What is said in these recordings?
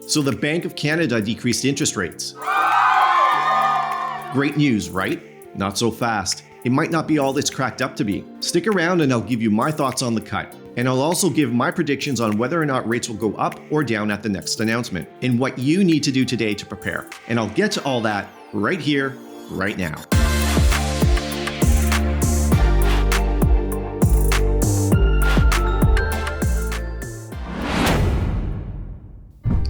So the Bank of Canada decreased interest rates. Great news, right? Not so fast. It might not be all it's cracked up to be. Stick around and I'll give you my thoughts on the cut. And I'll also give my predictions on whether or not rates will go up or down at the next announcement, and what you need to do today to prepare. And I'll get to all that right here, right now.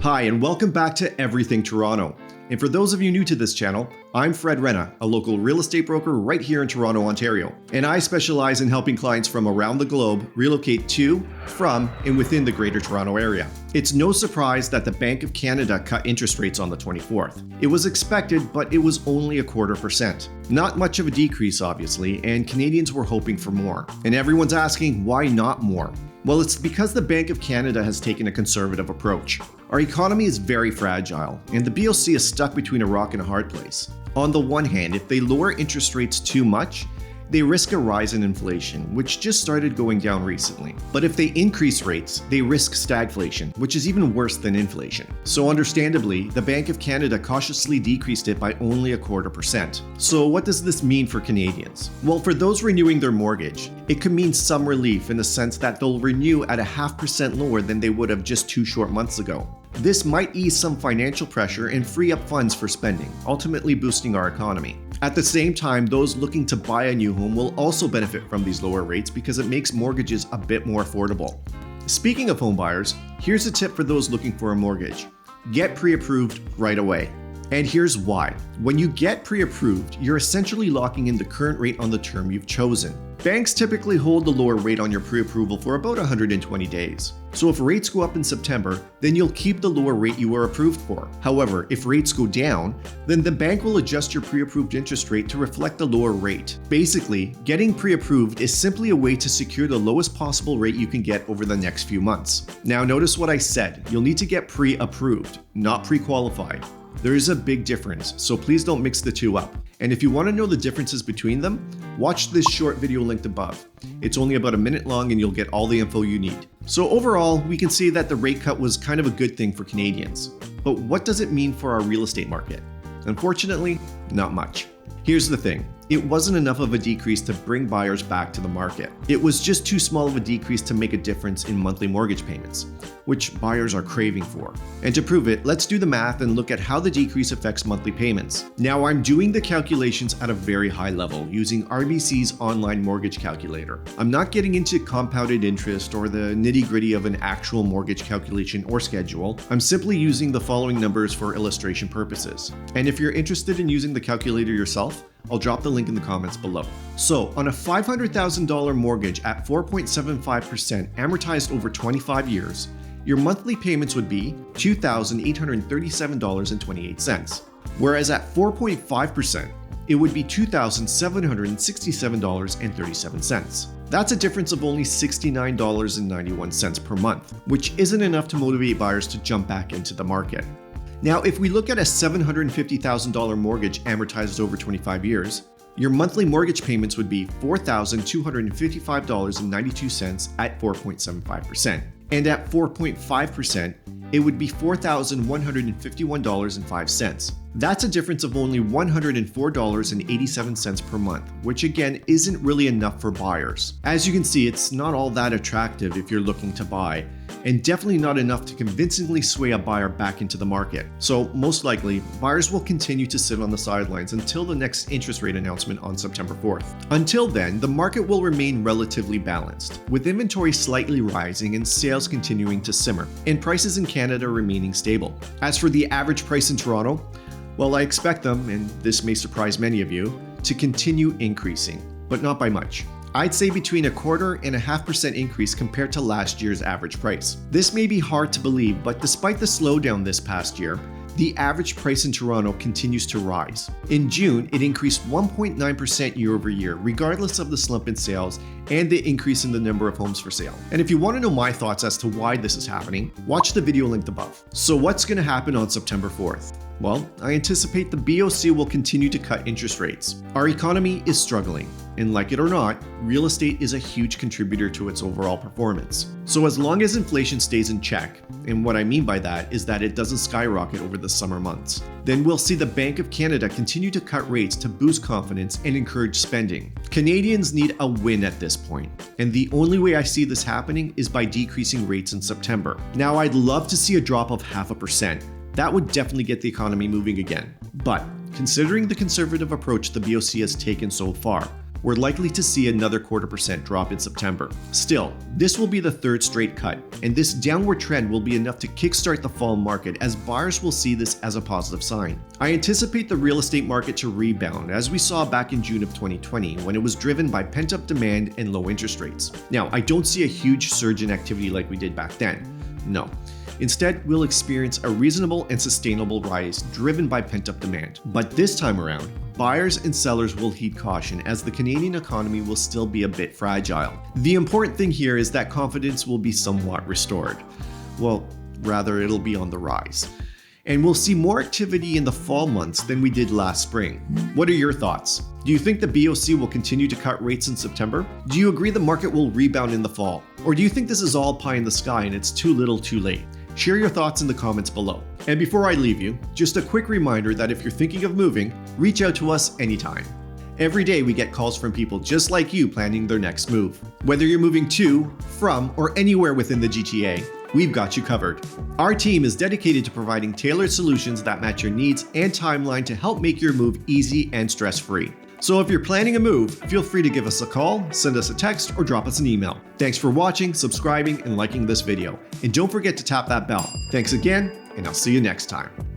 Hi, and welcome back to Everything Toronto. And for those of you new to this channel, I'm Fred Renna, a local real estate broker right here in Toronto, Ontario. And I specialize in helping clients from around the globe relocate to, from, and within the Greater Toronto Area. It's no surprise that the Bank of Canada cut interest rates on the 24th. It was expected, but it was only 0.25%. Not much of a decrease, obviously, and Canadians were hoping for more. And everyone's asking, why not more? Well, it's because the Bank of Canada has taken a conservative approach. Our economy is very fragile, and the BOC is stuck between a rock and a hard place. On the one hand, if they lower interest rates too much, they risk a rise in inflation, which just started going down recently. But if they increase rates, they risk stagflation, which is even worse than inflation. So understandably, the Bank of Canada cautiously decreased it by only 0.25%. So what does this mean for Canadians? Well, for those renewing their mortgage, it could mean some relief in the sense that they'll renew at 0.5% lower than they would have just 2 short months ago. This might ease some financial pressure and free up funds for spending, ultimately boosting our economy. At the same time, those looking to buy a new home will also benefit from these lower rates because it makes mortgages a bit more affordable. Speaking of home buyers, here's a tip for those looking for a mortgage. Get pre-approved right away. And here's why. When you get pre-approved, you're essentially locking in the current rate on the term you've chosen. Banks typically hold the lower rate on your pre-approval for about 120 days. So if rates go up in September, then you'll keep the lower rate you were approved for. However, if rates go down, then the bank will adjust your pre-approved interest rate to reflect the lower rate. Basically, getting pre-approved is simply a way to secure the lowest possible rate you can get over the next few months. Now notice what I said, you'll need to get pre-approved, not pre-qualified. There is a big difference, so please don't mix the two up. And if you want to know the differences between them, watch this short video linked above. It's only about a minute long and you'll get all the info you need. So overall, we can see that the rate cut was kind of a good thing for Canadians. But what does it mean for our real estate market? Unfortunately, not much. Here's the thing. It wasn't enough of a decrease to bring buyers back to the market. It was just too small of a decrease to make a difference in monthly mortgage payments, which buyers are craving for. And to prove it, let's do the math and look at how the decrease affects monthly payments. Now, I'm doing the calculations at a very high level using RBC's online mortgage calculator. I'm not getting into compounded interest or the nitty-gritty of an actual mortgage calculation or schedule. I'm simply using the following numbers for illustration purposes. And if you're interested in using the calculator yourself, I'll drop the link in the comments below. So, on a $500,000 mortgage at 4.75% amortized over 25 years, your monthly payments would be $2,837.28. Whereas at 4.5%, it would be $2,767.37. That's a difference of only $69.91 per month, which isn't enough to motivate buyers to jump back into the market. Now, if we look at a $750,000 mortgage amortized over 25 years, your monthly mortgage payments would be $4,255.92 at 4.75%. And at 4.5%, it would be $4,151.05. That's a difference of only $104.87 per month, which again isn't really enough for buyers. As you can see, it's not all that attractive if you're looking to buy, and definitely not enough to convincingly sway a buyer back into the market. So most likely, buyers will continue to sit on the sidelines until the next interest rate announcement on September 4th. Until then, the market will remain relatively balanced, with inventory slightly rising and sales continuing to simmer, and prices in Canada remaining stable. As for the average price in Toronto, well, I expect them, and this may surprise many of you, to continue increasing, but not by much. I'd say between 0.25% and 0.5% increase compared to last year's average price. This may be hard to believe, but despite the slowdown this past year, the average price in Toronto continues to rise. In June, it increased 1.9% year over year, regardless of the slump in sales and the increase in the number of homes for sale. And if you want to know my thoughts as to why this is happening, watch the video linked above. So what's going to happen on September 4th? Well, I anticipate the BOC will continue to cut interest rates. Our economy is struggling, and like it or not, real estate is a huge contributor to its overall performance. So as long as inflation stays in check, and what I mean by that is that it doesn't skyrocket over the summer months, then we'll see the Bank of Canada continue to cut rates to boost confidence and encourage spending. Canadians need a win at this point, and the only way I see this happening is by decreasing rates in September. Now, I'd love to see a drop of 0.5%. That would definitely get the economy moving again. But considering the conservative approach the BOC has taken so far, we're likely to see another 0.25% drop in September. Still, this will be the third straight cut, and this downward trend will be enough to kickstart the fall market as buyers will see this as a positive sign. I anticipate the real estate market to rebound as we saw back in June of 2020 when it was driven by pent-up demand and low interest rates. Now, I don't see a huge surge in activity like we did back then. No. Instead, we'll experience a reasonable and sustainable rise driven by pent-up demand. But this time around, buyers and sellers will heed caution as the Canadian economy will still be a bit fragile. The important thing here is that confidence will be somewhat restored. Well, rather, it'll be on the rise. And we'll see more activity in the fall months than we did last spring. What are your thoughts? Do you think the BOC will continue to cut rates in September? Do you agree the market will rebound in the fall? Or do you think this is all pie in the sky and it's too little too late? Share your thoughts in the comments below. And before I leave you, just a quick reminder that if you're thinking of moving, reach out to us anytime. Every day we get calls from people just like you planning their next move. Whether you're moving to, from, or anywhere within the GTA, we've got you covered. Our team is dedicated to providing tailored solutions that match your needs and timeline to help make your move easy and stress-free. So if you're planning a move, feel free to give us a call, send us a text, or drop us an email. Thanks for watching, subscribing, and liking this video. And don't forget to tap that bell. Thanks again, and I'll see you next time.